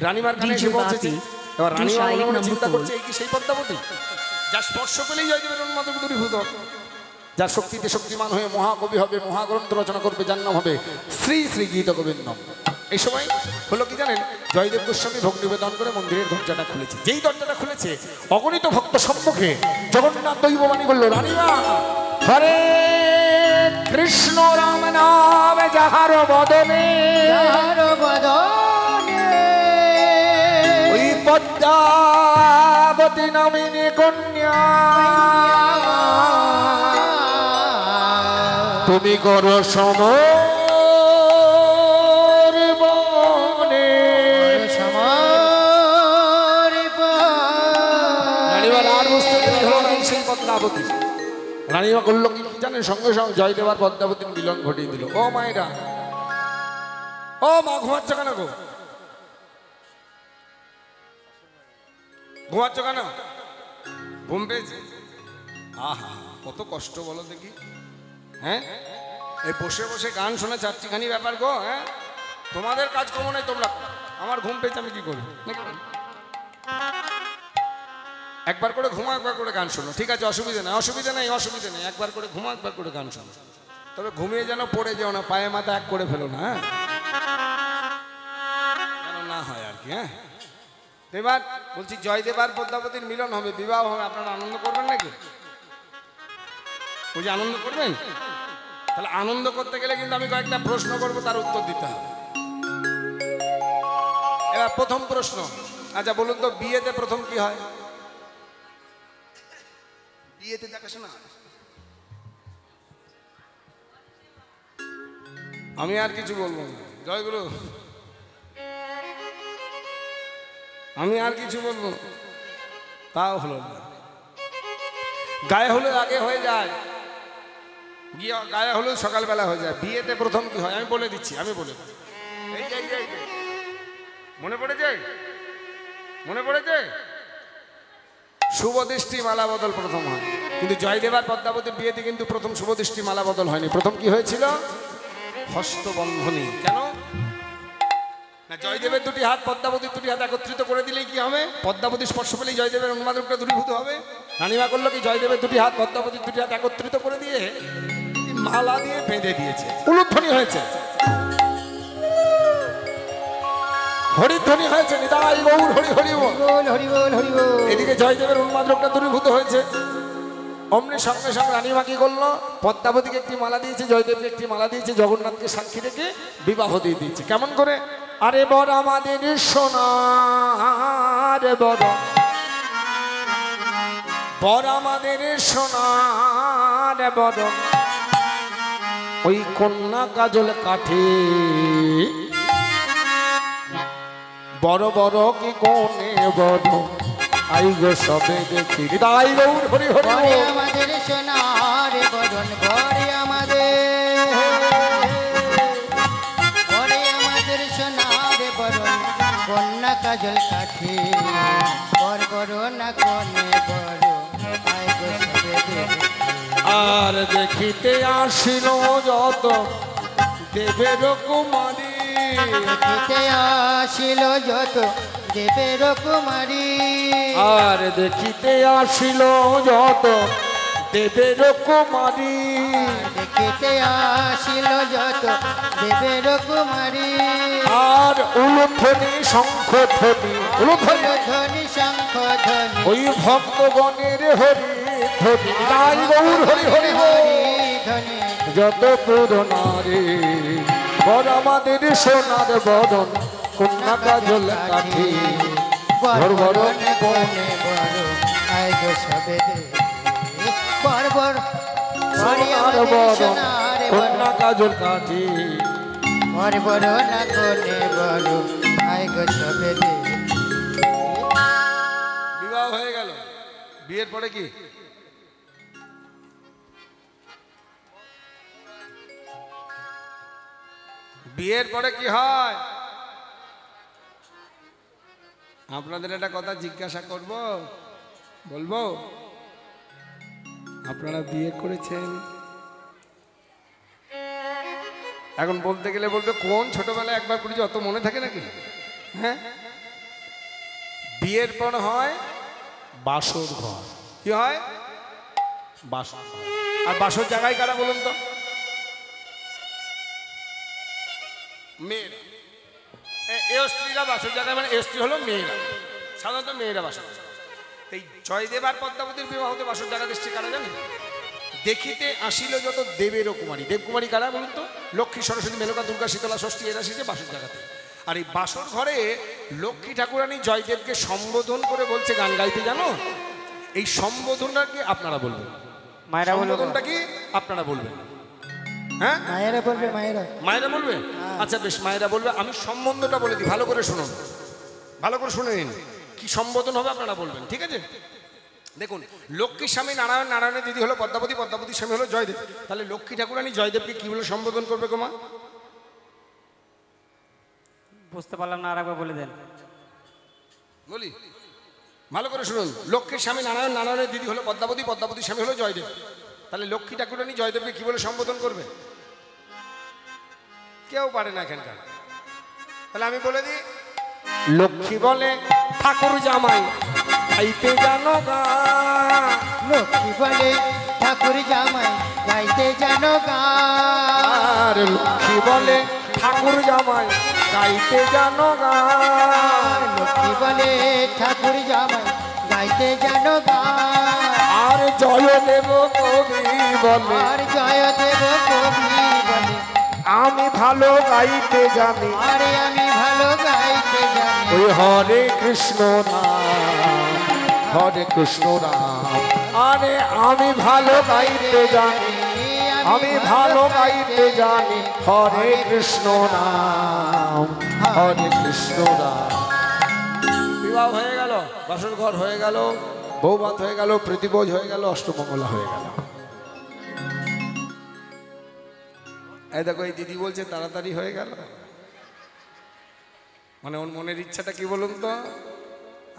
রানীমার কানে এসে পৌঁছেছে। এবার রানীমা মনে মনে চিন্তা করছে, এই কি সেই পদ্মাবতী যা স্পর্শ পেলেই জয়দেবের উন্মাদক দূরীভূত, যার শক্তিতে শক্তিমান হয়ে মহাকবি হবে, মহাগ্রন্থ রচনা করবে, যার নাম হবে শ্রী শ্রী গীত গোবিন্দম। এই সময় হলো কি জানেন, জয়দেব গোস্বামী ভোগ নিবেদন করে মন্দিরের দরজাটা খুলেছে। যেই দরজাটা খুলেছে অগণিত ভক্ত সম্মুখে জগন্নাথ দৈববাণী বলল, রানীমা হরে কৃষ্ণ রাম নাম যাহার বদনে, ওই পদ্মাবতী নামিনী কন্যা তুমি করো সমর বনে। রানীমা আর বুঝতে দেরি হলো না, সেই পদ্মাবতী। রানীমা করলো কি জানেন, সঙ্গে সঙ্গে জয়দেব আর পদ্মাবতীর মিলন ঘটিয়ে দিল। ও মায়েরা, ও মা ঘুমাচ্ছ কেন গো, ঘুমাচ্ছ কেন? ঘুম পেয়েছে? আহা কত কষ্ট বলো দেখি। হ্যাঁ, এই বসে বসে গান শোনা চারটিখানি ব্যাপার গো। হ্যাঁ, তোমাদের কাজকর্ম নেই, তোমরা, আমার ঘুম পেয়েছে, আমি কি করবো? একবার করে ঘুমা, একবার করে গান শোনো, ঠিক আছে, অসুবিধা নেই, অসুবিধা নেই, অসুবিধা নেই। একবার করে ঘুমা, একবার করে গান শোনো, তবে ঘুমিয়ে যেন পড়ে যেও না, পায়ে মাথা এক করে ফেলো না, হ্যাঁ, যেন না হয় আর কি। হ্যাঁ, এবার বলছি জয়দেব আর পদ্মাবতীর মিলন হবে, বিবাহ হবে, আপনারা আনন্দ করবেন নাকি? বলছি আনন্দ করবেন? তাহলে আনন্দ করতে গেলে কিন্তু আমি কয়েকটা প্রশ্ন করবো, তার উত্তর দিতে হবে। এবার প্রথম প্রশ্ন, আচ্ছা বলুন তো, বিয়েতে প্রথম কি হয়? বিয়েতে দেখাশোনা। আমি আর কিছু বলবো না, জয়গুরু, আমি আর কিছু বলবো তাও হলো না। গায়ে হলুদ আগে হয়ে যায়, গায়ে হলুদ সকালবেলা হয়ে যায়। বিয়েতে প্রথম কি হয় আমি বলে দিচ্ছি, আমি বলে দিচ্ছি। মনে পড়েছে? মনে পড়েছে? শুভদৃষ্টি মালা বদল প্রথম হয়। কিন্তু জয়দেব আর পদ্মাবতীর বিয়েতে কিন্তু প্রথম শুভদৃষ্টি মালা বদল হয়নি। প্রথম কি হয়েছিল? হস্তবন্ধনী। কেন না, জয়দেবের দুটি হাত পদ্মাবতীর দুটি হাত একত্রিত করে দিলেই কি হবে? পদ্মাবতীর স্পর্শ পেলেই জয়দেবের উন্মাদকটা দূরীভূত হবে। রানীমা করলো কি, জয়দেবের দুটি হাত পদ্মাবতীর দুটি হাত একত্রিত করে দিয়ে মালা দিয়ে বেঁধে দিয়েছে, উলুধ্বনি হয়েছে, হরিধ্বনি হয়েছে, নিতাই গৌর হরি হরি বল, হরি বল, হরি বল। এদিকে জয়দেবের উন্মাদকটা দূরীভূত হয়েছে। অমনি সঙ্গে সঙ্গে রানীমা কি করলো, পদ্মাবতীকে একটি মালা দিয়েছে, জয়দেবকে একটি মালা দিয়েছে, জগন্নাথকে সাক্ষী রেখে বিবাহ দিয়ে দিয়েছে। কেমন করে? আরে বর আমাদের সোনার বর, বর আমাদের সোনার বর, ওই কন্যা কাজল কাঠে বড় বড় কি কোনে বড়, আই গো সবে দেখি, তাই গৌর হরি হরি। আমাদের সোনার বদন ঘরে, আমাদের ঘরে, আমাদের সোনার বদন কন্যা কাজল কাঠে, বর বড় না কোনে বড়, আই গো সবে দেখি। আর দেখিতে আসিল যত দেবের কুমারী, দেখিতে আসিল যত দেবের কুমারী, আর দেখিতে আসিল যত দেবের কুমারী, দেখিতে আসিল যত দেবের কুমারী। আর উলুধ্বনি শঙ্খ ধ্বনি, উলুধ্বনি শঙ্খ ধ্বনি, ওই ভক্তগণের হরি ধ্বনি, তাই গৌর হরি হরি হরি ধ্বনি। যত পুরনারে বর আমাদের সোনার বদন কন্যা কাজল কাঠি, বর বর কোনে বড়, আই গো সবে দেখি, বর বর সোনার বদন কন্যা কাজল কাঠি, বর বর না কোনে বড়, আই গো সবে দেখি। বিবাহ হয়ে গেল। বিয়ের পরে কি? বিয়ের পরে কি হয়? আপনাদের একটা কথা জিজ্ঞাসা করব, বলবো? আপনারা বিয়ে করেছেন? এখন বলতে গেলে বলবে কোন ছোটবেলায় একবার করেছি অত মনে থাকে নাকি? হ্যাঁ, বিয়ের পর হয় বাসর ঘর। কি হয়? বাসর ঘর। আর বাসর জায়গায় কারা বলুন তো? মেয়েরা। এ স্ত্রীরা বাসর জায়গায়, মানে এ স্ত্রী হলো মেয়েরা, সাধারণত মেয়েরা বাসর। এই জয়দেব আর পদ্মাবতীর বিবাহ হতে বাসর জায়গা দিচ্ছে কারা জানেন? দেখিতে আসিল যত দেবেরও কুমারী। দেবকুমারী কারা বলুন তো? লক্ষ্মী, সরস্বতী, মেনকা, দুর্গা, শীতলা, ষষ্ঠী এরা এসেছে বাসর জায়গাতে। আর এই বাসর ঘরে লক্ষ্মী ঠাকুরানী জয়দেবকে সম্বোধন করে বলছে গান গাইতে জানো? এই সম্বোধনটাকে আপনারা বলবেন, সম্বোধনটা কি আপনারা বলবেন? হ্যাঁ, মায়েরা বলবে, মায়েরা মায়েরা বলবে। আচ্ছা বেশ, মায়েরা বলবে। আমি সম্বন্ধটা বলে দিই, ভালো করে শুনুন, ভালো করে শুনে নিন কি সম্বোধন হবে আপনারা বলবেন, ঠিক আছে? দেখুন, লক্ষ্মীর স্বামী নারায়ণ, নারায়ণের দিদি হলো পদ্মাবতী, পদ্মাবতীর স্বামী হলো জয়দেব। তাহলে লক্ষ্মী ঠাকুরানী জয়দেবকে কি বলে সম্বোধন করবে গো মা? বুঝতে পারলাম না, আরেকবার বলে দেন। বলি, ভালো করে শুনুন। লক্ষ্মীর স্বামী নারায়ণ, নারায়ণের দিদি হলো পদ্মাবতী, পদ্মাবতীর স্বামী হলো জয়দেব। তাহলে লক্ষ্মী ঠাকুরানী জয়দেবকে কি বলে সম্বোধন করবে? কেউ পারে না এখানকার। তাহলে আমি বলে দিই, লক্ষ্মী বলে ঠাকুর জামাই গাইতে জানো গান। লক্ষ্মী বলে ঠাকুর জামাই গাইতে জানো গান। আর লক্ষ্মী বলে ঠাকুর জামাই গাইতে জানো গান। লক্ষ্মী বলে ঠাকুর জামাই গাইতে জানো গান। আর জয়দেব কবি বলে, আর জয়দেব কবি বলে আমি ভালো গাইতে জানি। আরে আমি ভালো গাইতে জানি। ওই হরে কৃষ্ণ নাম, হরে কৃষ্ণ নাম। আরে আমি ভালো গাইতে জানি, আমি ভালো গাইতে জানি। হরে কৃষ্ণ নাম, হরে কৃষ্ণ নাম। বিবাহ হয়ে গেল, বাসর ঘর হয়ে গেল, বৌভাত হয়ে গেল, প্রীতিভোজ হয়ে গেল, অষ্টমঙ্গলা হয়ে গেল। এই দেখো, এই দিদি বলছে তাড়াতাড়ি হয়ে গেল, মানে ওর মনের ইচ্ছাটা কি বলুন তো?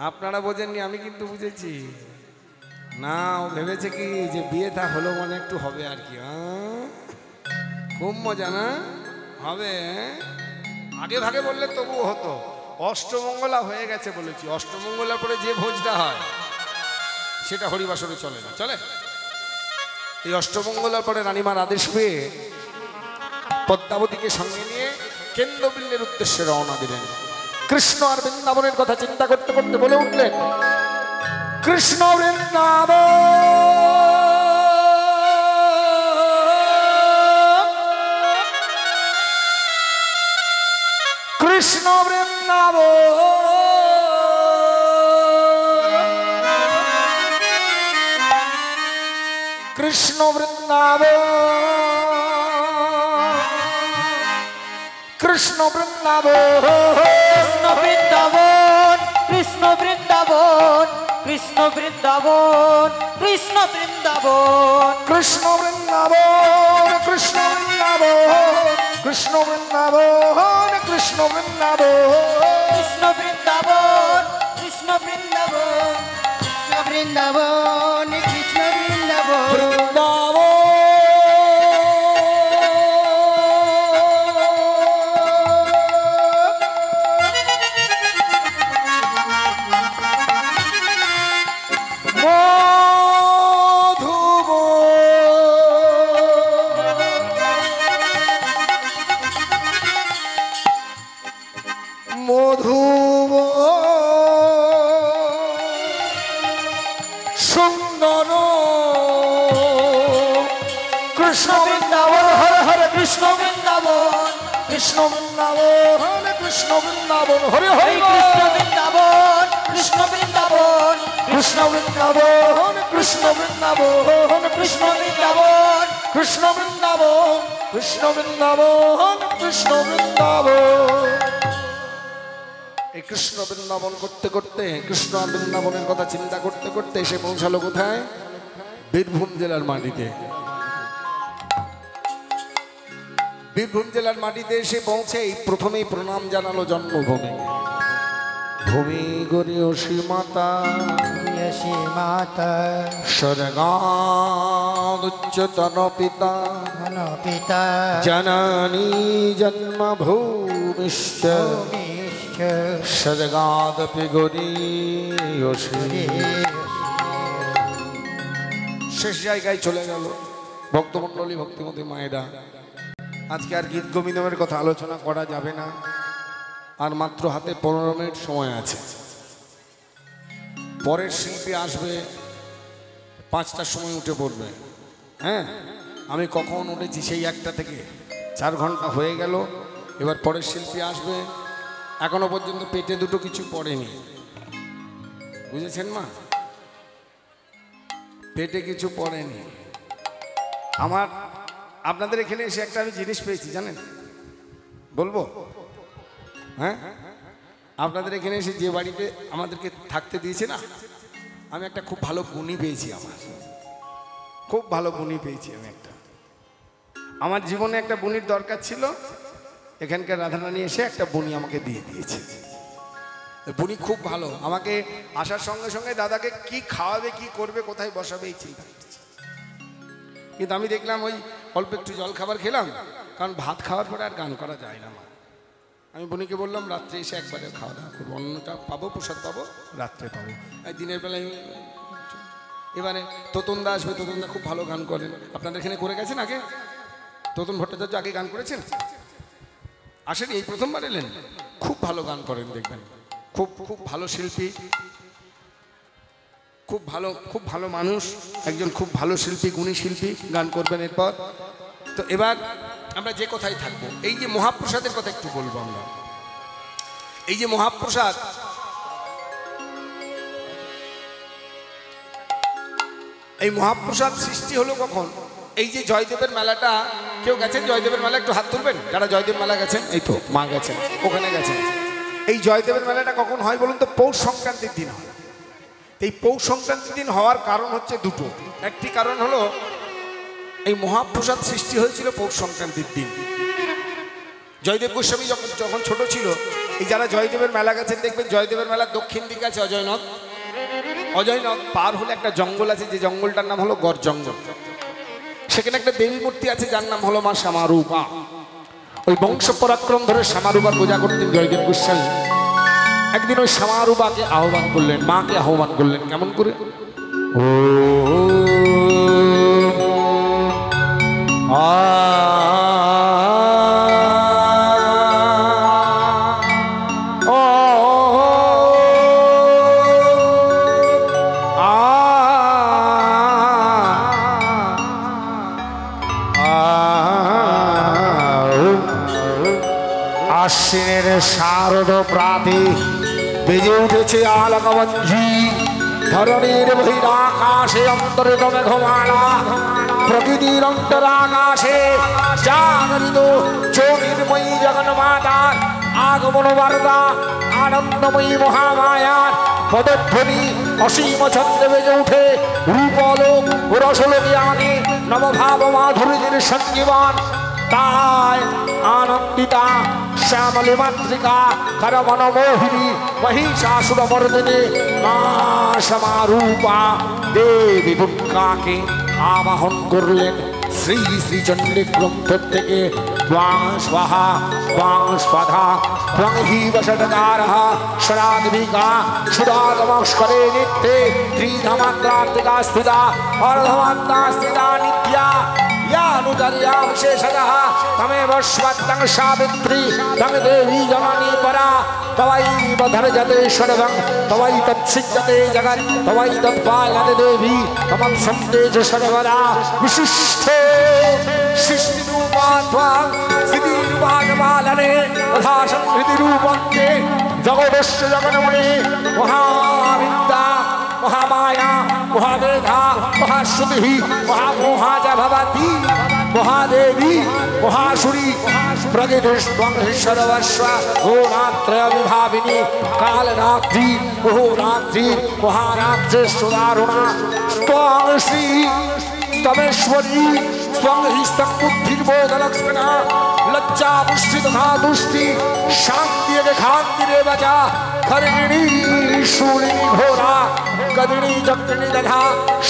আপনারা বোঝেননি, আমি কিন্তু বুঝেছি। না, ও ভেবেছে কি যে বিয়েটা হলো মানে একটু হবে আর কি। খুব মজা না হবে। আগে ভাগে বললে তবুও হতো। অষ্টমঙ্গলা হয়ে গেছে বলেছি। অষ্টমঙ্গলার পরে যে ভোজটা হয় সেটা হরিবাসরে চলে না, চলে। এই অষ্টমঙ্গলার পরে রানীমার আদেশ পেয়ে পদ্মাবতীকে সঙ্গে নিয়ে কেন্দ্রবিন্দুর উদ্দেশ্যে রওনা দিলেন। কৃষ্ণ আর বৃন্দাবনের কথা চিন্তা করতে করতে বলে উঠলেন, কৃষ্ণ বৃন্দাবন, কৃষ্ণ বৃন্দাবন, কৃষ্ণ বৃন্দাবন, কৃষ্ণ বৃন্দাবন, কৃষ্ণ বৃন্দাবন, কৃষ্ণ বৃন্দাবন, কৃষ্ণ বৃন্দাবন, কৃষ্ণ বৃন্দাবন, কৃষ্ণ বৃন্দাবন, কৃষ্ণ বৃন্দাবন, কৃষ্ণ বৃন্দাবন, কৃষ্ণ বৃন্দাবন, কৃষ্ণ বৃন্দাবন, কৃষ্ণ বৃন্দাবন, কৃষ্ণ বৃন্দাবন, বৃন্দাবন। সুন্দর কৃষ্ণ বৃন্দাবন, হরে হরে কৃষ্ণ বৃন্দাবন, কৃষ্ণ বৃন্দাবন, কৃষ্ণ বৃন্দাবন, হরে হরে কৃষ্ণ বৃন্দাবন, কৃষ্ণ বৃন্দাবন, কৃষ্ণ বৃন্দাবন, কৃষ্ণ বৃন্দাবন, কৃষ্ণ বৃন্দাবন, কৃষ্ণ বৃন্দাবন, কৃষ্ণ বৃন্দাবন, কৃষ্ণ বৃন্দাবন। এই কৃষ্ণ বৃন্দাবন করতে করতে, কৃষ্ণ আর বৃন্দাবনের কথা চিন্তা করতে করতে এসে পৌঁছালো কোথায়? বীরভূম জেলার মাটিতে। বীরভূম জেলার মাটিতে এসে পৌঁছেই প্রথমেই প্রণাম জানালো জন্মভূমি। ভূমি গরিয়সী মাতা यशी माता স্বর্গাদুচ্চতন পিতা धन पिता জননী জন্মভূমিশ্চ भूमिश्च স্বর্গাদপি গরিয়সী। শেষ জায়গায় চলে গেল ভক্তমণ্ডলী, ভক্তিমতী মায়েরা। আজকে আর গীত গোবিন্দমের কথা আলোচনা করা যাবে না, আর মাত্র হাতে 15 মিনিট সময় আছে। পরের শিল্পী আসবে 5টার সময় উঠে পড়বে। হ্যাঁ, আমি কখন উঠেছি সেই 1টা থেকে 4 ঘন্টা হয়ে গেল। এবার পরের শিল্পী আসবে, এখনো পর্যন্ত পেটে দুটো কিছু পড়েনি, বুঝেছেন মা? পেটে কিছু পড়েনি। আপনাদের এখানে এসে একটা আমি জিনিস পেয়েছি, জানেন? বলবো? হ্যাঁ, আপনাদের এখানে এসে যে বাড়িতে আমাদেরকে থাকতে দিয়েছে না, আমি একটা খুব ভালো গুণী পেয়েছি। খুব ভালো গুণী পেয়েছি আমি একটা। আমার জীবনে একটা বুনির দরকার ছিল, এখানকার রাধারানী এসে একটা বুনি আমাকে দিয়ে দিয়েছে। বুনি খুব ভালো। আমাকে আসার সঙ্গে সঙ্গে দাদাকে কি খাওয়াবে, কি করবে, কোথায় বসাবে এই চিন্তা করছে। কিন্তু আমি দেখলাম ওই অল্প একটু জল খাবার খেলাম, কারণ ভাত খাওয়ার পরে আর গান করা যায় না। আমি বুনিকে বললাম রাত্রে এসে একবারে খাওয়া দাওয়া করবো, অন্যটা পাবো, প্রসাদ পাবো, রাত্রে পাবো। দিনের বেলায় এবারে তোতনদা আসবে। তোতনদা খুব ভালো গান করেন। আপনাদের এখানে করে গেছেন আগে? তোতন ভট্টাচার্য আগে গান করেছেন? আসেন, এই প্রথমবার এলেন? খুব ভালো গান করেন, দেখবেন। খুব খুব ভালো শিল্পী, খুব ভালো মানুষ, একজন খুব ভালো শিল্পী, গুণী শিল্পী, গান করবেন এরপর। তো এবার আমরা যে কথাই থাকবো, এই যে মহাপ্রসাদের কথা একটু বলবো আমরা। এই যে মহাপ্রসাদ, এই মহাপ্রসাদ সৃষ্টি হলো কখন? এই যে জয়দেবের মেলাটা, কেউ গেছেন জয়দেবের মেলা? একটু হাত তুলবেন যারা জয়দেব মেলা গেছেন। এই তো মা গেছেন, ওখানে গেছেন। এই জয়দেবের মেলাটা কখন হয় বলুন তো? পৌষ সংক্রান্তির দিন হয়। এই পৌষ সংক্রান্তির দিন হওয়ার কারণ হচ্ছে দুটো। একটি কারণ হলো এই মহাপ্রসাদ সৃষ্টি হয়েছিল পৌষ সংক্রান্তির দিন। জয়দেব গোস্বামী যখন ছোট ছিল, এই যারা জয়দেবের মেলা গেছেন দেখবেন জয়দেবের মেলার দক্ষিণ দিকে আছে অজয়নদ। অজয়নদ পার হলে একটা জঙ্গল আছে, যে জঙ্গলটার নাম হলো গড় জঙ্গল। সেখানে একটা দেবী মূর্তি আছে যার নাম হলো মা শ্যামারূপা। ওই বংশ পরাক্রম ধরে শ্যামারূপার পূজা করতেন জয়দেব গোস্বামী। একদিন ওই শ্যামারূপাকে আহ্বান করলেন, মাকে আহ্বান করলেন। কেমন করে? ও আশ্বিনের শারদ প্রাতে বেজে উঠেছে আলোকমঞ্জি। ধরণীর বহিরাকাশে অন্তরিত মেঘমালা, প্রকৃতির অন্তরাকাশে জাগরিত জ্যোতির্ময়ী জগন্মাতার আগমন বার্তা। আনন্দময়ী মহামায়ার পদধ্বনি অসীম ছন্দে বেজে উঠে রূপলোক রসলোকে আনে নবভাব মাধুরীর সঞ্জীবন। তাই আনন্দিতা শ্যামলী মাতৃকা করমন মোহিনী মহিষাসুরমর্দিনী মা শ্যামারূপা দেবী দুর্গাকে আবাহন করলেন শ্রী শ্রী চণ্ডী গ্রন্থ থেকে। ত্বাং স্বাহা ত্বাং স্বাধা ত্বং হি বষটকারः ষড়াদ্বিকা সুরাগমস্করে নিত্যে ত্রিধমাত্রাত্মিকা স্থিতা অর্ধমাত্রা স্থিতা নিত্য়া यानुचर्या विशेषतः तमेव स्वत्तं सावित्री तं देवी जननी परा तवैव धर्जते सर्वं तवैतत्सिद्ध्यते जगत् तवैतत्पालयते देवी तमत्सन्ते च सर्वदा विशिष्टे सृष्टिरूपा त्वां सिद्धिरूपाणपालने तथा संहृतिरूपं ते जगदस्य जगन्मणे महाविद्या महामाया महामेधा महाश्रुति महामोहा च भवति महादेवी महासुरी प्रकृतिस्त्वं सर्वस्व होरात्रय विभाविनी कालरात्रि मुहुरात्रि महारात्रि सुदारुणा त्वं श्री तमेश्वरी त्वं हि स्तम्बुद्धिर्बोधलक्षणा लज्जा पुष्टि तथा दुष्टि शांति के खांति रे बजा खरगिणी शूलिनी घोरा कदिनी जक्किनी दधा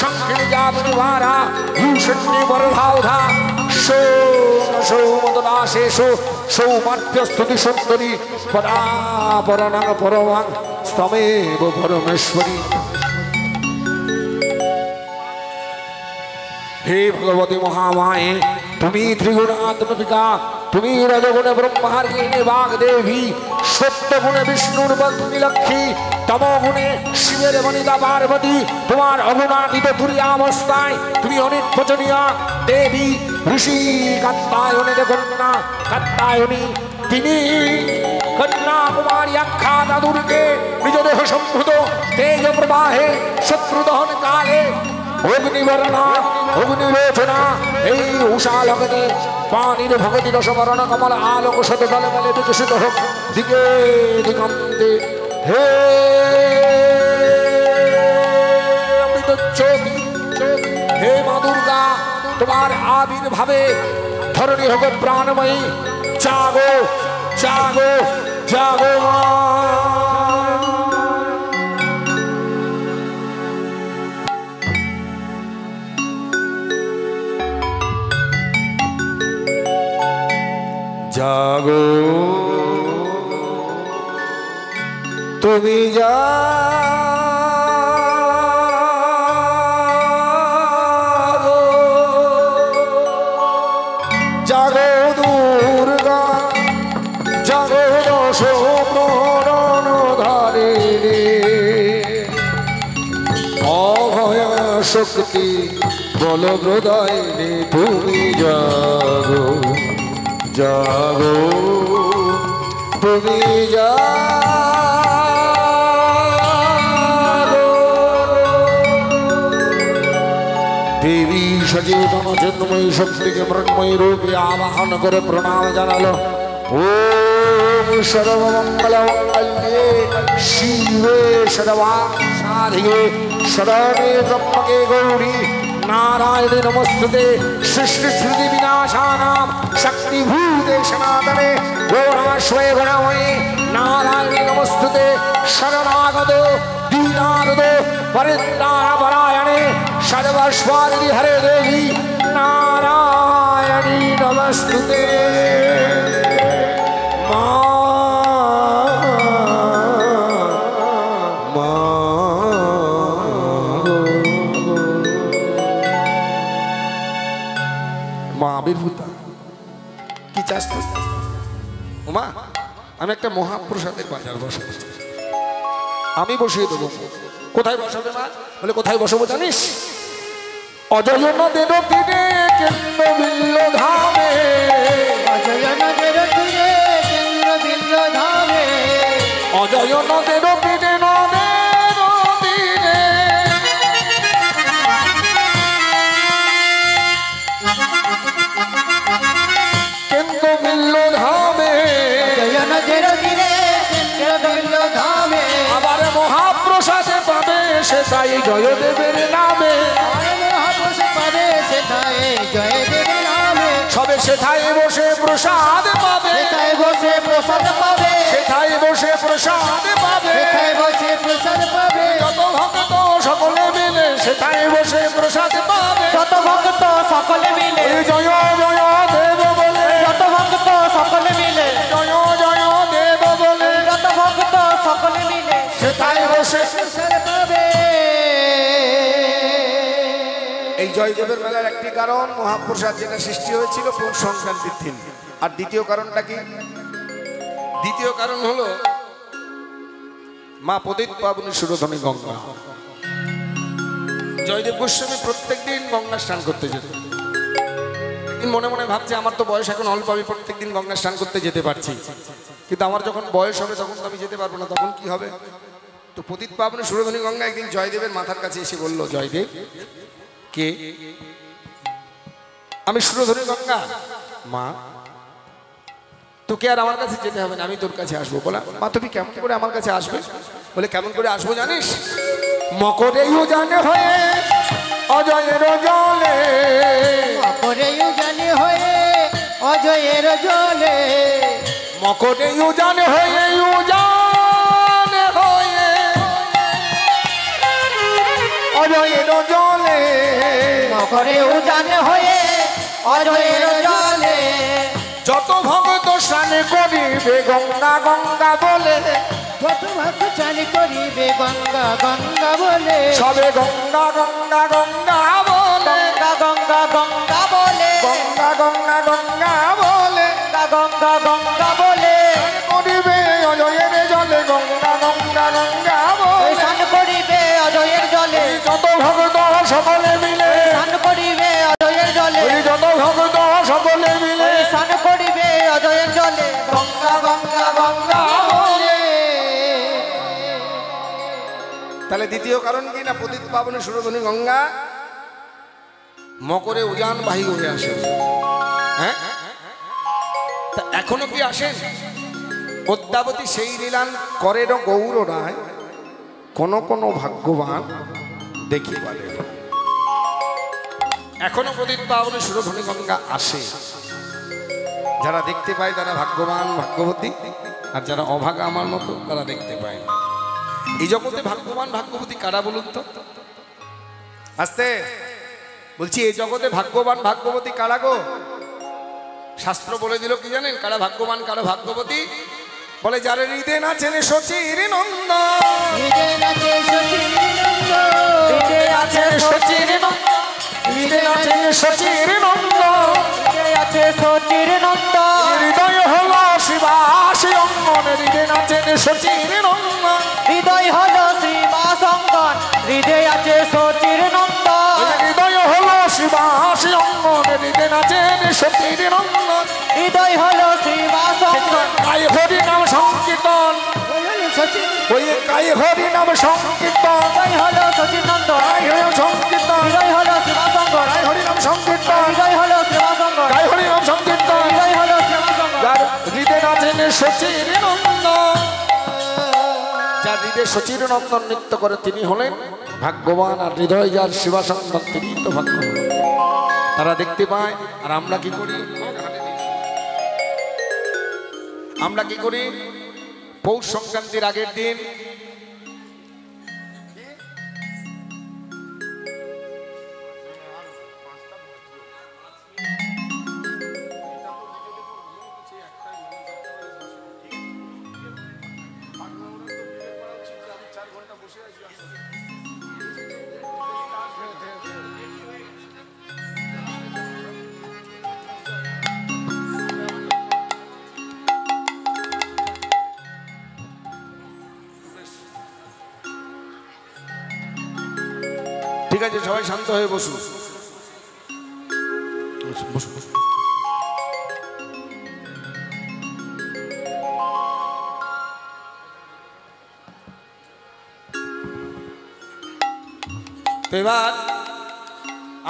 शंखिनी जापनी वारा भूषणी वरधाउधा शो शो मदनाशेषो सौमार्य स्तुति सुंदरी परापरनंग परमं स्तमेव परमेश्वरी। हे भगवती महामाये तुम्ही त्रिगुणात्मिका तुम्ही रजगुण ब्रह्मार्गिनी वाग्देवी सत्यगुणे विष्णुर पत्नी लक्ष्मी तमोगुणे शिवेर वनिता पार्वती तुम्हार अगुणातीत तुर्यावस्थाय तुम्ही अनिर्वचनीया देवी ऋषि कात्यायनी कन्या कात्यायनी তিনি কন্যা কুমারী আখ্যাতা দুর্গে নিজ দেহ সম্ভূত তেজ প্রবাহে শত্রু দহন কালে অগ্নিবর্ণা অগ্নিলোচনা এই উষা লগনে পানির ভগতি রসমরণ কমল আলোক শতদল মেলে বিকশিত হোক দিকে দিগন্তে হে অমৃত জ্যোতি হে মা দুর্গা তোমার আবির্ভাবে ধরণী হোক প্রাণময়ী জাগো জাগো জাগো জাগো তুমি জাগো জাগো দুর্গা জাগো দশ প্রণন ধারিণী অভয় শক্তি বল প্রদায়িনী তুমি জাগো জাগো তুমি জাগো দেবী সচেতন জন্ময়ী শক্তিকে মৃন্ময়ী রূপে আবাহন করে প্রণাম জানালো। ওম সর্বমঙ্গল মঙ্গলে শিবে সর্বাসাধিকে শরণে ব্রহ্মকে গৌরী नारायणे नमस्ते सृष्टि श्रुति विनाशानां शक्तिभूते सनातने गौराश्वय गणमये नारायणे नमस्ते शरणागतो दीनागतो परित्राणपरायणे सर्वस्वादिनि हरे देवी नारायणी नमस्ते কি চাস ওমা আমি একটা মহাপ্রসাদের বাজার বসাবো আমি বসিয়ে দেবো। কোথায় বসাবে মা? বলে কোথায় বসাবো জানিস? অজয় নদের তীরে কেন্দ্র বিল্ল ধামে অজয় নদের তীরে কেন্দ্র বিল্ল ধামে অজয় নদের তীরে আবার মহাপ্রসাদে পাবে সেটাই জয়দেবের নামে সবে সেথায় বসে প্রসাদ পাবে সেথায় বসে প্রসাদ পাবে যত ভক্ত সকলে মিলে সেথায় বসে প্রসাদ পাবে যত ভক্ত সকলে মিলে জয় জয় দেব বলে যত ভক্ত সকলে মিলে জয় জয় দেব বলে যত ভক্ত সকলে মিলে সেথায় বসে এই জয়দেবের মেলার একটি কারণ মহাপ্রসাদ যেটা সৃষ্টি হয়েছিল পৌষ সংক্রান্তির দিন। আর দ্বিতীয় কারণটা কি? দ্বিতীয় কারণ হলো মা পতিত পাবনী সুরধনী গঙ্গা। জয়দেব গোস্বামী প্রত্যেক দিন গঙ্গা স্নান করতে যেত। মনে মনে ভাবছে আমার তো বয়স এখন অল্প, আমি প্রত্যেক দিন গঙ্গা স্নান করতে যেতে পারছি, কিন্তু আমার যখন বয়স হবে তখন তো আমি যেতে পারবো না, তখন কি হবে? তো পতিত পাবনী সুরধনী গঙ্গা একদিন জয়দেবের মাথার কাছে এসে বলল, জয়দেব কে? আমি সুরধনী গঙ্গা। মা তোকে আর আমার কাছে যেতে হবে না, আমি তোর কাছে আসবো। বলা, মা তুমি কেমন করে আমার কাছে আসবে? বলে কেমন করে আসবো জানিস? মকরে জানে হয়ে অজয়ের জলে, মকরে জানে হয়ে অজয়ের জলে মকরে উজান হয়ে অজয়ের জলে মকরে উজান হয়ে অজয়ের জলে যত ভক্ত স্নান করিবে গঙ্গা গঙ্গা বলে কত ভক্ত চান করিবে গঙ্গা গঙ্গা বলে সবে গঙ্গা গঙ্গা গঙ্গা বলে গঙ্গা গঙ্গা বলে গঙ্গা গঙ্গা গঙ্গা বলে গঙ্গা গঙ্গা বলে করিবে অজয়ের জলে গঙ্গা গঙ্গা গঙ্গা বলে স্নান করিবে অজয়ের জলে যত ভক্ত সকলে মিলে স্নান করিবে অজয়ের জলে যত ভক্ত সকলে মিলে স্নান করিবে অজয়ের জলে গঙ্গা গঙ্গা গঙ্গা বলে। তাহলে দ্বিতীয় কারণ কি না পতিত পাবনে সুরধনী গঙ্গা মকরে উজান বাহী হয়ে আসে। হ্যাঁ, তা এখনো কি আসেন? পদ্মাবতী সেই লীলান করেন গৌর রায় কোন কোন ভাগ্যবান দেখি পারে। এখনো পতিত পাবনে সুরধনী গঙ্গা আসে। যারা দেখতে পায় তারা ভাগ্যবান ভাগ্যবতী, আর যারা অভাগা আমার মতো তারা দেখতে পায় না। এই জগতে ভাগ্যবান ভাগ্যবতী কারা বলুন তো? আস্তে বলছি, এই জগতে ভাগ্যবান ভাগ্যবতী কারা গো? শাস্ত্র বলে দিল কি জানেন কারা ভাগ্যবান কারা ভাগ্যবতী? বলে যারা হৃদে নাচেন শচীর নন্দ, হৃদে নাচে শচীর নন্দ, হৃদে আছে শচীর নন্দ, হৃদে নাচেন শচীর নন্দ, হৃদে আছে শচীর নন্দ, হৃদয় হলো শিবাসী অঙ্গন, হৃদে নাচেন শচীর নন্দ, হৃদয় হলো শ্রীবাস অঙ্গন, হৃদয় আছে শচীর নন্দ, হৃদয় হলো শিবাসী অঙ্গন, হৃদে নাচেন শচীর নন্দ, হৃদয় হলো শ্রীবাস অঙ্গন, গায়ে হরি নাম সংকীর্তন, শচীর ওই গায়ে হরি নাম সংকীর্তন, হৃদয় হলো শচীর নন্দ, গায়ে হরি নাম সংকীর্তন, হৃদয় হলো শ্রীবাস অঙ্গন, গায়ে হরি নাম সংকীর্তন, হৃদয় হলো শ্রীবাস অঙ্গন, গায়ে হরি নাম সংকীর্তন, হৃদয় হলো শ্রীবাস অঙ্গন, যার হৃদে নাচেন শচীর নন্দন, যার হৃদে শচীর নন্দন নৃত্য করে তিনি হলেন ভাগ্যবান, আর হৃদয় যার শিবাসন্দন তিনি তো ভাগ্যবান। তারা দেখতে পায়। আর আমরা কি করি? আমরা কি করি? পৌষ সংক্রান্তির আগের দিন ঠিক আছে, সবাই শান্ত হয়ে বসুন। বসুন বসুন। তো এবার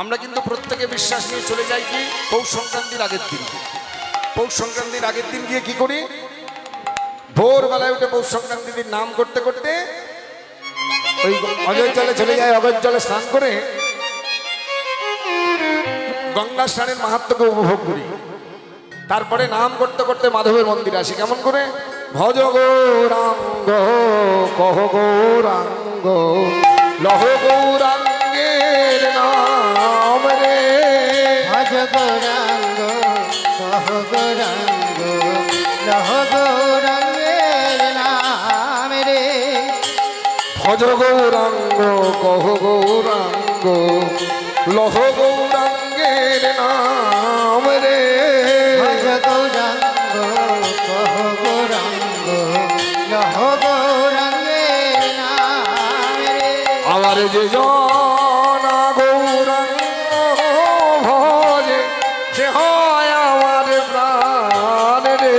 আমরা কিন্তু প্রত্যেকে বিশ্বাস নিয়ে চলে যাই কি পৌষ সংক্রান্তির আগের দিন। পৌষ সংক্রান্তির আগের দিন গিয়ে কি করি? ভোরবেলায় উঠে পৌষ সংক্রান্তির দিন নাম করতে করতে ওই অজয় জলে চলে যায়। অজয় জলে স্নান করে গঙ্গা স্নানের মাহাত্ম্যকে উপভোগ করি। তারপরে নাম করতে করতে মাধবের মন্দিরে আসি। কেমন করে? ভজ গৌরাঙ্গ কহ গৌরাঙ্গ লহ গৌরাঙ্গের নাম রে, ভজ গৌরাঙ্গ কহ গৌরাঙ্গ লহ গৌরাঙ্গের নাম রে, ভজ গৌরাঙ্গ কহ গৌরাঙ্গ লহ গৌরাঙ্গের নাম রে, ভজ গৌরাঙ্গ কহ গৌরাঙ্গ লহ গৌরাঙ্গের নাম রে, আমার যে জনা গৌরাঙ্গ ভজে সে হয় আমার প্রাণ রে,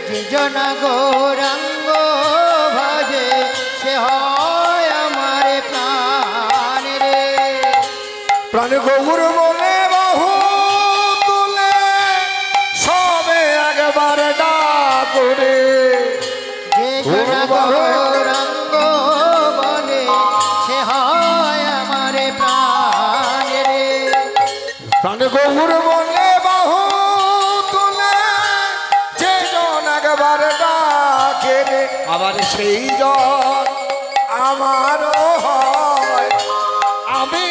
যে জনা গৌরাঙ্গ ভজে সে হয় আমার প্রাণ রে, প্রাণ গৌর বলে বাহু তুলে সবে একবার ডাকরে, যে জনা গৌরাঙ্গ বলে সে হয় আমার প্রাণ রে, প্রাণ গৌর বলে বাহু আবার সেই জন আমারও হয়, আমি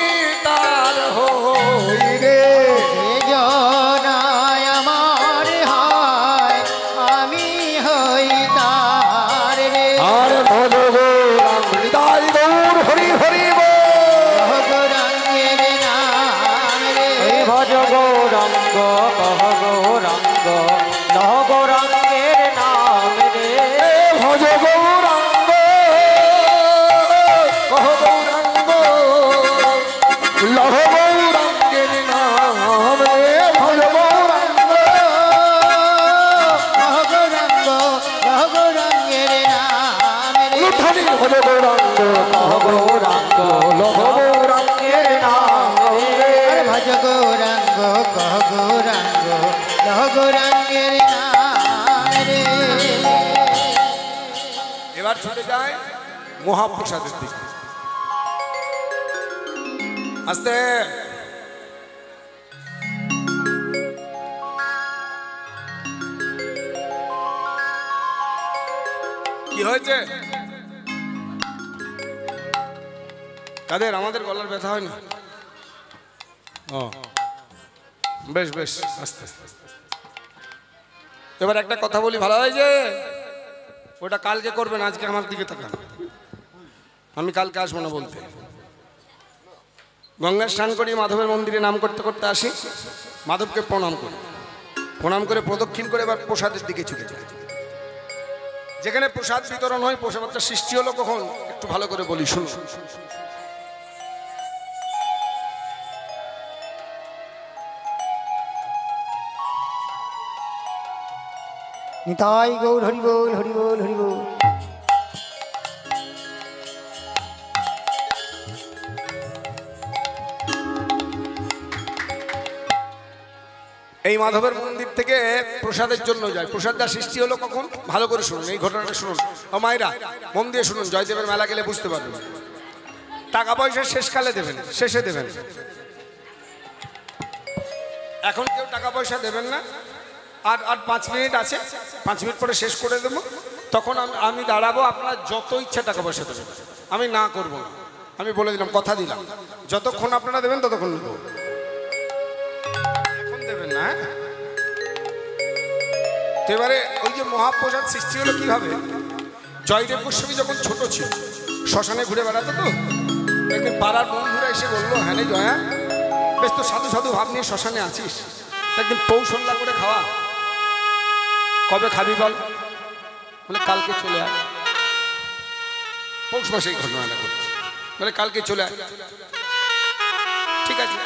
তার হই রে। জনায় আমার হয়, আমি হই তার রে। আর ভজ গৌরাঙ্গ হৃদয় গৌর হরি হরি বল। গৌরাঙ্গের নাম রে। এই ভজ গৌরাঙ্গ কহ গৌরাঙ্গ লহ গৌরাঙ্গের নাম রে। ভজ গৌরাঙ্গ কহ গৌরাঙ্গ লহ গৌরাঙ্গের নাম রে। ভজ গৌরাঙ্গ গৌরাঙ্গ গৌরাঙ্গের নাম রে। লুঠানি ভজ গৌরাঙ্গ কহ গৌরাঙ্গ লহ গৌরাঙ্গের নাম রে। ভজ গৌরাঙ্গ কহ গৌরাঙ্গ লহ গৌরাঙ্গের নাম রে। এবার ছুটে যায় মহাপ্রসাদের দিকে। আস্তে কি হয়েছে কাদের? আমাদের গলার ব্যথা হয় না? ও বেশ বেশ, আস্তে। এবার একটা কথা বলি, ভালো হয়েছে? ওটা কালকে করবেন, আজকে আমার দিকে তাকান। আমি কালকে আসবো না বলতে। গঙ্গা স্নান করি, মাধবের মন্দিরে নাম করতে করতে আসি, মাধবকে প্রণাম করি, প্রণাম করে প্রদক্ষিণ করে এবার প্রসাদের দিকে ছুটে যায়। যেখানে প্রসাদ বিতরণ হয়, প্রসাদটা সৃষ্টি হলো কখন একটু ভালো করে বলি, শুনুন। নিতাই গৌর হরি বল, হরি বল, হরি বল। এই মাধবের মন্দির থেকে প্রসাদের জন্য যায়। প্রসাদটা সৃষ্টি হলো কখন ভালো করে শুনুন, এই ঘটনাটা শুনুন। ও মায়েরা মন দিয়ে শুনুন, জয়দেবের মেলা গেলে বুঝতে পারবেন। টাকা পয়সা শেষকালে দেবেন, শেষে দেবেন। এখন কেউ টাকা পয়সা দেবেন না। আর 5 মিনিট আছে, 5 মিনিট পরে শেষ করে দেবো। তখন আমি দাঁড়াবো, আপনার যত ইচ্ছা টাকা পয়সা দেবেন, আমি না করবো না। আমি বলে দিলাম, কথা দিলাম, যতক্ষণ আপনারা দেবেন ততক্ষণ নেব। এখন দেবেন না। তো এবারে ওই যে মহাপ্রসাদ সৃষ্টি হলো কিভাবে? জয়দেব গোস্বামী যখন ছোট ছিল, শ্মশানে ঘুরে বেড়াতো, তো একদিন পাড়ার বন্ধুরা এসে বললো, হ্যাঁ রে জয়া, বেশ তো সাধু সাধু ভাব নিয়ে শ্মশানে আছিস, একদিন পৌষল্লা করে খাওয়া। কবে খাবি বল? বলে কালকে চলে আয়। পৌষ মাসে এই ঘটনাটা ঘটছে। বলে কালকে চলে আয়। ঠিক আছে,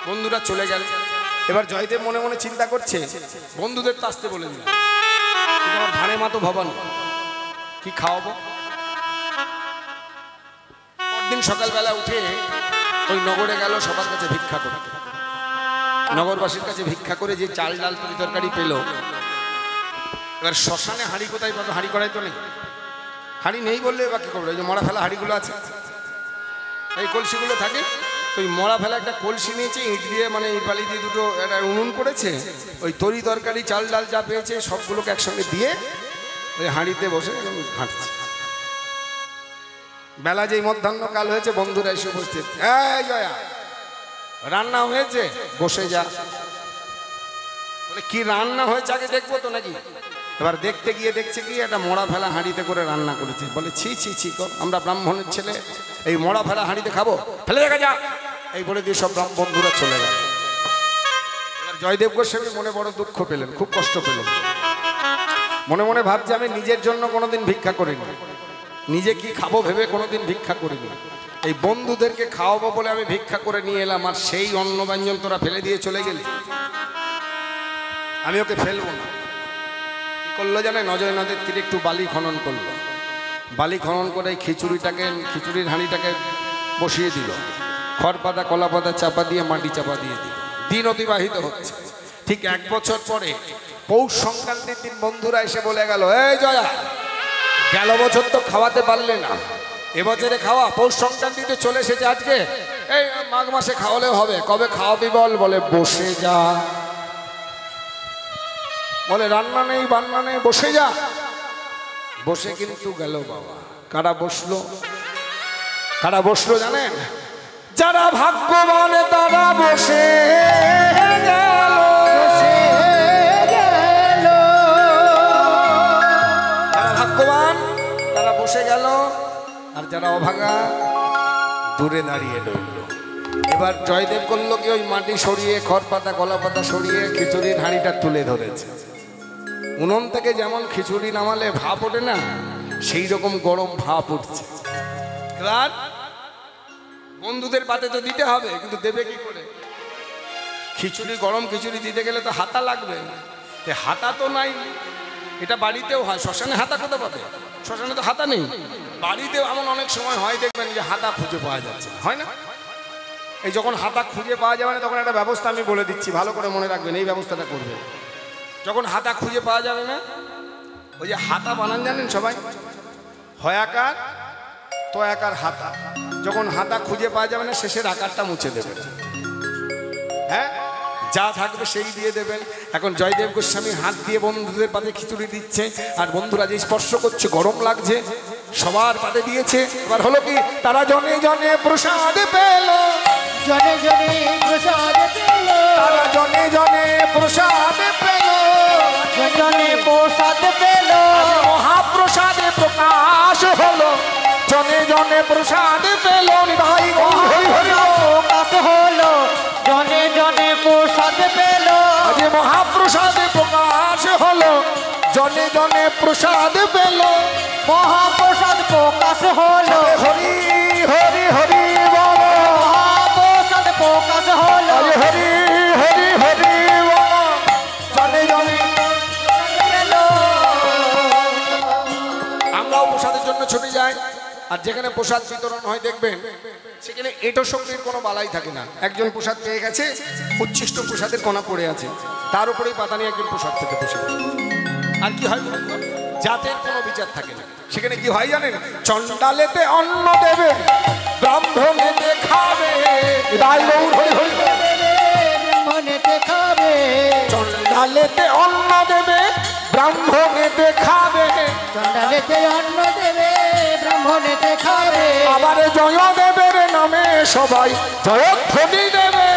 বন্ধুরা চলে গেল। এবার জয়দেব মনে মনে চিন্তা করছে, বন্ধুদের তো আসতে বলে দিল, কিন্তু আমার ধানে মা তো ভবানী, কি খাওয়াবো? পরদিন সকালবেলা উঠে ওই নগরে গেল সবার কাছে ভিক্ষা করতে। নগরবাসীর কাছে ভিক্ষা করে যে চাল ডাল তরি তরকারি পেল। এবার শ্মশানে হাঁড়ি কোথায় পাবে? হাঁড়ি করাই তো নেই। হাঁড়ি নেই বললে এবার কি করবে? ওই যে মরা ফেলা হাঁড়িগুলো আছে, এই কলসিগুলো থাকে। তো ওই মরা ফেলা একটা কলসি নিয়েছে, ইট দিয়ে মানে ইট বালি দিয়ে দুটো একটা উনুন করেছে। ওই তরি তরকারি চাল ডাল যা পেয়েছে সবগুলোকে একসঙ্গে দিয়ে ওই হাঁড়িতে বসে ঘাঁটছে। বেলা যেই মধ্যাহ্নকাল হয়েছে, বন্ধুরা এসে উপস্থিত। এই জয়া, রান্না হয়েছে, বসে যা। বলে কি রান্না হয়েছে আগে দেখবো তো নাকি? এবার দেখতে গিয়ে দেখছে কি একটা মরা ফেলা হাঁড়িতে করে রান্না করেছে। বলে ছি ছি ছি, আমরা ব্রাহ্মণের ছেলে, এই মরা ফেলা হাঁড়িতে খাবো? ফেলে দেখা যা, এই বলে দিয়ে সব বন্ধুরা চলে গেল। এবার জয়দেব গোস্বামী মনে বড় দুঃখ পেলেন, খুব কষ্ট পেলেন। মনে মনে ভাবছে, আমি নিজের জন্য কোনোদিন ভিক্ষা করিনি, নিজে কি খাবো ভেবে কোনোদিন ভিক্ষা করিনি। এই বন্ধুদেরকে খাওয়াবো বলে আমি ভিক্ষা করে নিয়ে এলাম, আর সেই অন্ন ব্যঞ্জন তোরা ফেলে দিয়ে চলে গেলি। আমি ওকে ফেলবো না। কি করলো জানে? নজরে নদের তীরে একটু বালি খনন করলো। বালি খনন করে খিচুড়ির হাঁড়িটাকে বসিয়ে দিল। খড় পাতা কলা পাতা চাপা দিয়ে মাটি চাপা দিয়ে দিল। দিন অতিবাহিত হচ্ছে। ঠিক 1 বছর পরে পৌষ সংক্রান্তির দিন বন্ধুরা এসে বলে গেল, এই জয়া, গেল বছর তো খাওয়াতে পারলে না, এবছরে খাওয়া। পৌষ সংক্রান্তিতে চলে এসেছে আজকে, এই মাঘ মাসে খাওয়ালেও হবে। কবে খাওয়াবি বল? বলে বসে যা। বলে রান্না নেই বান্না নেই, বসে যা। বসে কিন্তু গেল বাবা। কারা বসলো? কারা বসলো জানেন? যারা ভাগ্যবান তারা বসে গেল। যারা ভাগ্যবান তারা বসে গেল, আর যারা অভাগা দূরে দাঁড়িয়ে রইল। এবার জয়দেব করলো কি, ওই মাটি সরিয়ে, খড় পাতা কলা পাতা সরিয়ে খিচুড়ির হাঁড়িটা তুলে ধরেছে। উনুন থেকে যেমন খিচুড়ি নামালে ভাপ ওঠে না, সেই রকম গরম ভাপ উঠছে। এবার বন্ধুদের পাতে তো দিতে হবে, কিন্তু দেবে কি করে? খিচুড়ি, গরম খিচুড়ি দিতে গেলে তো হাতা লাগবে। হাতা তো নাই। এটা বাড়িতেও হয়, শ্মশানে হাতা কোথা পাবে? শ্মশানে তো হাতা নেই। বাড়িতেও এমন অনেক সময় হয়, দেখবেন যে হাতা খুঁজে পাওয়া যাচ্ছে, হয় না? এই যখন হাতা খুঁজে পাওয়া যাবে না, তখন একটা ব্যবস্থা আমি বলে দিচ্ছি, ভালো করে মনে রাখবেন, এই ব্যবস্থাটা করবেন। যখন হাতা খুঁজে পাওয়া যাবে না, ওই যে হাতা বানান জানেন সবাই, হয়াকার তয়াকার হাতা। যখন হাতা খুঁজে পাওয়া যাবে না, শেষের আকারটা মুছে দেবেন। হ্যাঁ, যা থাকবে সেই দিয়ে দেবেন। এখন জয়দেব গোস্বামী হাত দিয়ে বন্ধুদের পাতে খিচুড়ি দিচ্ছে, আর বন্ধুরা যে স্পর্শ করছে, গরম লাগছে, সবার পাতে দিয়েছে। এবার হলো কি, তারা জনে জনে প্রসাদ পেল, জনে জনে প্রসাদ পেল, তারা জনে জনে প্রসাদ পেল, জনে প্রসাদ পেল, মহাপ্রসাদে প্রকাশ হলো, জনে জনে প্রসাদ পেল। ভাই প্রকাশ হলো, জনে জনে প্রসাদ পেল, আজ মহাপ্রসাদে প্রকাশ হলো, জনে জনে প্রসাদ পেল, মহাপ্রসাদ প্রকাশ হলো, হরি হরি হরি বল, মহাপ্রসাদ প্রকাশ হলো, হরি হরি হরি বল, জনে জনে। আমরাও প্রসাদের জন্য ছুটে যাই, আর যেখানে প্রসাদ বিতরণ হয় দেখবেন সেখানে এটো শক্তির কোনো বালাই থাকে না। একজন প্রসাদ পেয়ে গেছে, উচ্ছিষ্ট প্রসাদের কণা পড়ে আছে, তার উপরেই পাতা নিয়ে একজন প্রসাদ পেতে বসে। আর কি হয় বলুন তো? জাতের কোনো বিচার থাকে না। সেখানে কি হয় জানেন? চণ্ডালেতে অন্ন দেবে, ব্রাহ্মণেতে খাবে, ব্রাহ্মণেতে খাবে, চণ্ডালেতে অন্ন দেবে, ব্রাহ্মণেতে খাবে, চণ্ডালেতে অন্ন দেবে, ব্রাহ্মণেতে খাবে। আবার জয়দেবের নামে সবাই জয়ধ্বনি দেবে,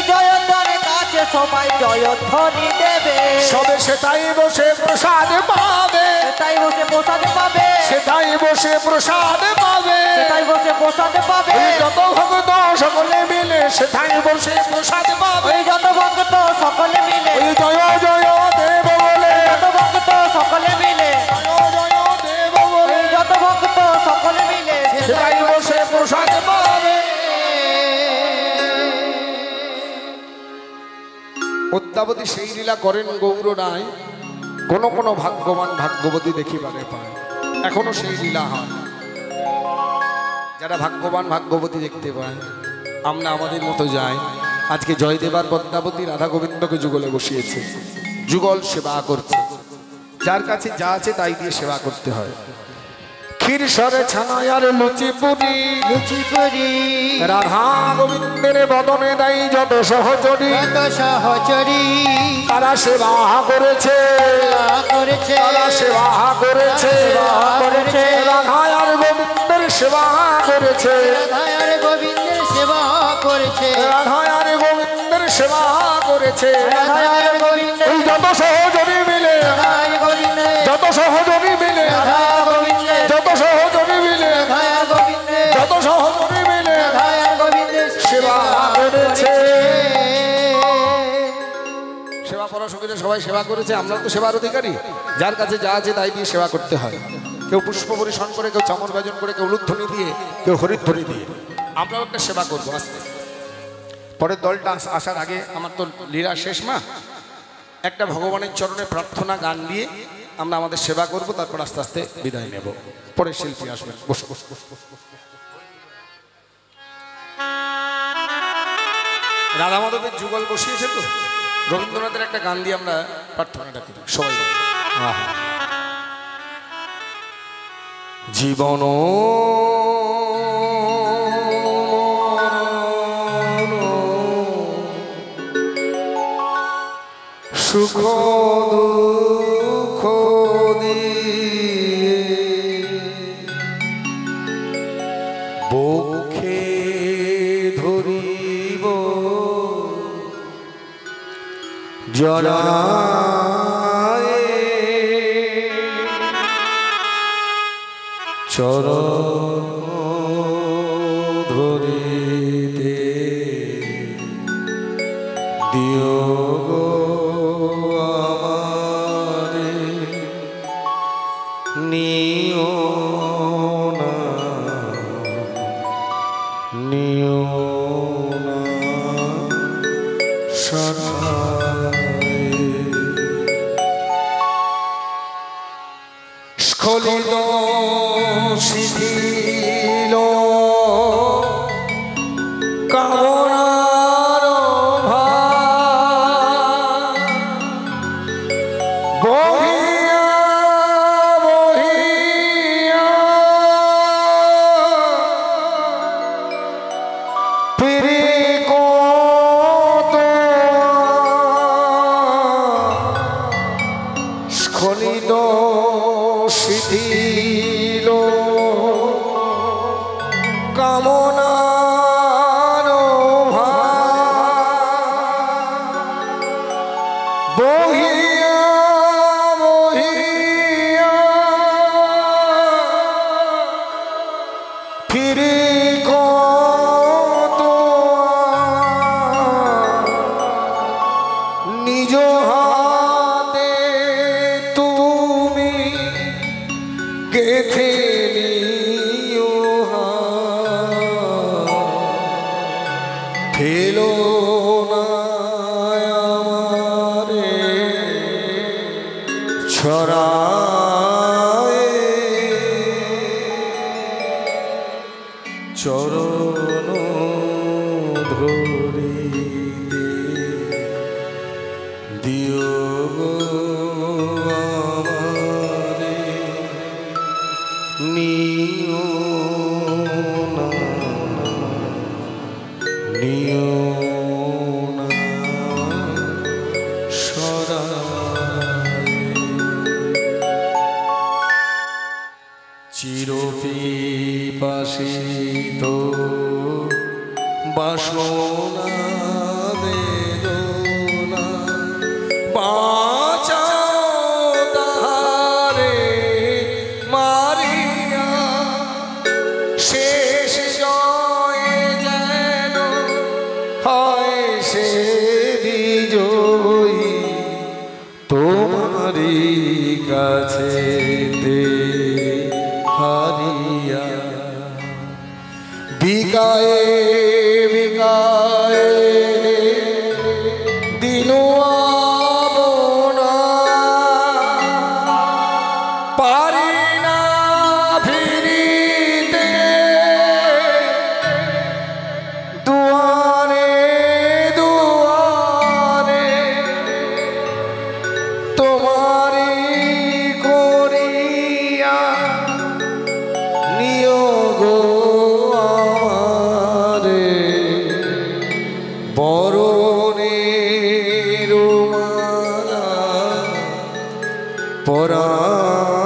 জয়ধ্বনি কাছে সবাই জয়ধ্বনি দেবে, সবে সেটাই বসে প্রসাদ পাবে, সেটাই বসে প্রসাদ পাবে, সেটাই বসে প্রসাদ পাবে, সেটাই বসে প্রসাদ পাবে, ওই যত ভক্ত সকলে মিলে সেটাই বসে প্রসাদ পাবে, ওই যত ভক্ত সকলে মিলে, ওই জয় জয় দেব বলে, যত ভক্ত সকলে মিলে, জয় জয় দেব বলে, ওই যত ভক্ত সকলে মিলে, সেটাই বসে প্রসাদ পাবে। পদ্মাবতী সেই লীলা করেন গৌর রায়, কোন কোন ভাগ্যবান ভাগ্যবতী দেখিবারে পায়। এখনো সেই লীলা হয়। যারা ভাগ্যবান ভাগ্যবতী দেখতে পায়, আমরা আমাদের মতো যাই। আজকে জয়দেব আর পদ্মাবতী রাধা গোবিন্দকে যুগলে বসিয়েছে, যুগল সেবা করছে। যার কাছে যা আছে তাই দিয়ে সেবা করতে হয়। ক্ষীর সরে ছানায় আর লুচি পুরি, লুচি পুরি, রাধা গোবিন্দের বদনে দেয় যত সহচরী, কত সহচরী তারা সেবা করেছে, করেছে, তারা সেবা করেছে, করেছে, রাধা আর গোবিন্দের সেবা করেছে, রাধার গোবিন্দের সেবা করেছে, রাধা আর গোবিন্দের সেবা করেছে। রাধার গোবিন্দের, এই যত সহচরী মিলে, রাধার গোবিন্দের, যত সহচরী মিলে, রাধার গোবিন্দের, যত সহচরী মিলে, রাধার গোবিন্দের, যত সহচরী মিলে রাধার গোবিন্দের সেবা করেছে। সেবা করা সঙ্গে সবাই সেবা করেছে, আমরা তো সেবার অধিকারী। যার কাছে যা আছে তাই দিয়ে সেবা করতে হয়। কেউ পুষ্প পরিশন করে, কেউ চামর বাজন করে, কেউ উলুধ্বনি দিয়ে, কেউ হরিধ্বনি দিয়ে। আমরাও একটা সেবা করবো আস্তে। পরের দলটা আসার আগে আমার তো লীলা শেষ, মা একটা ভগবানের চরণে প্রার্থনা গান দিয়ে আমরা আমাদের সেবা করব, তারপর আস্তে আস্তে বিদায় নেব। পরে শিল্পী আসবেন। বসো বসো বসো। রাধা মাধবের যুগল বসিয়েছে তো, রবীন্দ্রনাথের একটা গান দিয়ে আমরা প্রার্থনাটা করি সবাই। জীবন সুখ দুঃখ দিয়ে বক্ষে ধরিব জড়ায়ে চরণ ধরিতে দিও গো আমারে নিও না নিও না সরায়ে স্খলিত শিথিল কামনার ভার বহিয়া বহিয়া ফিরে কত স্খলিত শিথিল কামনার ভার বহিয়া বহিয়া ফিরে কত নিজ হাতে তুমি গেথে নিও ফেলো না আমারে ছড়ায়ে চরণ ধরিতে দিও গো আমারে নিও না নিও না সরায়ে চিরপিপাসিত বাসনা বেদনা বাঁচাও তাহারে মারিয়া শেষ জয় যেন হয় সে বিজয়ী তোমারই কাছে হারিয়া বিকায়ে বিকায়ে দিনো আপনা পারি না ফিরিতে দুয়ারে দুয়ারে তোমারি করিয়া নিও গো আমারে বরণের মালা পরায়ে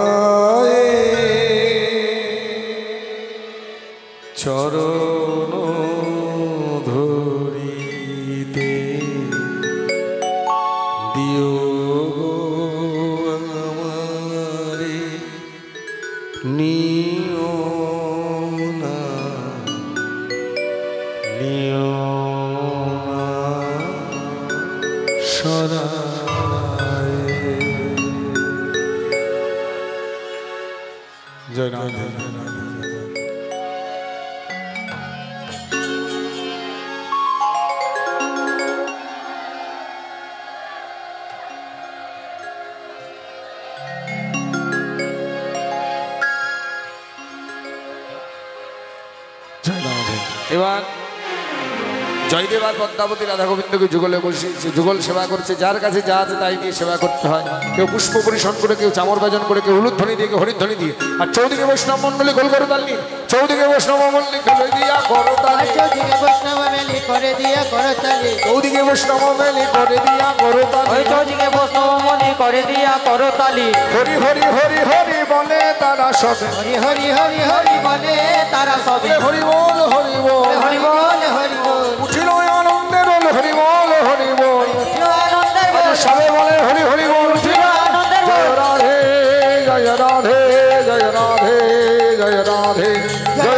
চরণ ধরিতে দিও গো আমারে নিও না নিও না সরায়ে জয় নাম এবার জয়দেব আর পদ্মাবতী রাধা গোবিন্দকে যুগলে বসিয়েছে, যুগল সেবা করছে। যার কাছে যা আছে তাই নিয়ে সেবা করতে হয়। কেউ পুষ্প পরিশন করে, কেউ চামর বাজন করে, কেউ উলুধ্বনি দিয়ে, কেউ হরিধ্বনি দিয়ে, আর চৌদিকে বৈষ্ণব মণ্ডলী গোল করে তাল নিয়ে চৌদিকে বৈষ্ণব মল্লিক করে দিয়া করতালি চৌদিকে বৈষ্ণব মেলি করে দিয়া করতালি চৌদিকে বৈষ্ণব মেলি করে দিয়া করতালি ওই চৌদিকে বৈষ্ণব মনি করে দিয়া করতালি হরি হরি হরি হরি বলে তারা সবে হরি হরি হরি হরি বলে তারা সবে হরি বল হরি বল হরি বল হরি বল উঠিল আনন্দের বল হরি বল হরি বল আনন্দের বল সবে বলে হরি হরি বল উঠিল আনন্দের বল জয় রাধে জয় রাধে জয় রাধে জয় রাধে জয়